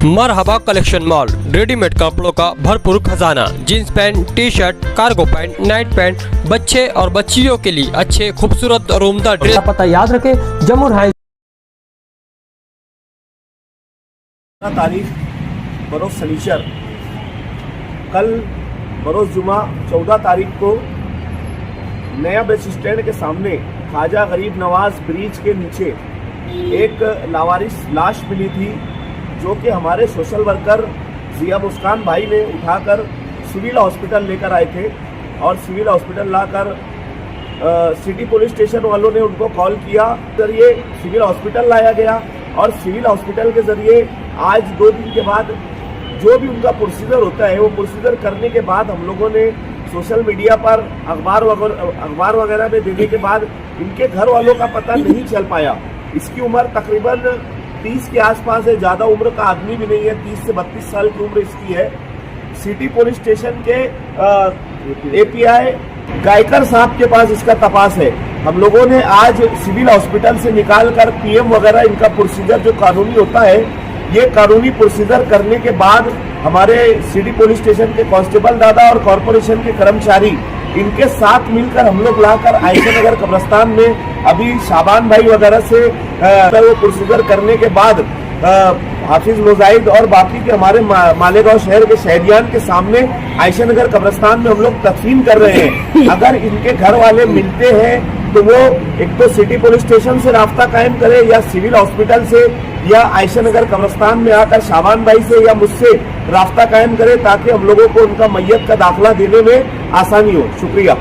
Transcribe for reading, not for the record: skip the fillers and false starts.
मरहबा collection mall, readymade कपड़ों का भरपूर खजाना, jeans pant, T shirt, cargo pant, night pant, बच्चे और बच्चियों के लिए अच्छे खूबसूरत और उम्दा ड्रेस। पता याद रखें, जमुर हाई तारीख बरोज शनिचर, कल बरोज जुमा 14 तारीख को नया बस स्टैंड के सामने ख्वाजा गरीब नवाज ब्रिज के नीचे एक लावारिस लाश मिली थी, जो कि हमारे सोशल वर्कर जिया मुस्कान भाई ने उठाकर सिविल हॉस्पिटल लेकर आए थे। और सिविल हॉस्पिटल लाकर सिटी पुलिस स्टेशन वालों ने उनको कॉल किया, जरिए सिविल हॉस्पिटल लाया गया। और सिविल हॉस्पिटल के जरिए आज 2 दिन के बाद जो भी उनका प्रोसीजर होता है वो प्रोसीजर करने के बाद हम लोगों ने सोशल मीडिया पर अखबार वगैरह में देने के बाद इनके घर वालों का पता नहीं चल पाया। इसकी उम्र तकरीबन 30 के आसपास है, ज़्यादा उम्र का आदमी भी नहीं है, 30 से 32 साल की उम्र इसकी है। सिटी पुलिस स्टेशन के एपीआई गायकर साहब के पास इसका तपास है। हम लोगों ने आज सिविल हॉस्पिटल से निकालकर पीएम वगैरह इनका प्रोसीजर जो कानूनी होता है, ये कानूनी प्रोसीजर करने के बाद हमारे सिटी पुलिस स्टेशन के कांस्टेबल दादा और कॉरपोरेशन के कर्मचारी इनके साथ मिलकर हम लोग लाकर आयशा नगर कब्रिस्तान में अभी शाबान भाई वगैरह से वो प्रोसीजर करने के बाद हाफिज मुजाहिद और बाकी के हमारे मालेगांव शहर के शहरियान के सामने आयशा नगर कब्रिस्तान में हम लोग तदफीन कर रहे हैं। अगर इनके घर वाले मिलते हैं तो वो एक तो सिटी पुलिस स्टेशन से राब्ता कायम करे या सिविल हॉस्पिटल से या आयशा नगर कब्रिस्तान में आकर शाबान भाई से या मुझसे राब्ता कायम करे, ताकि हम लोगों को उनका मैयत का दाखिला देने में आसानी हो। शुक्रिया।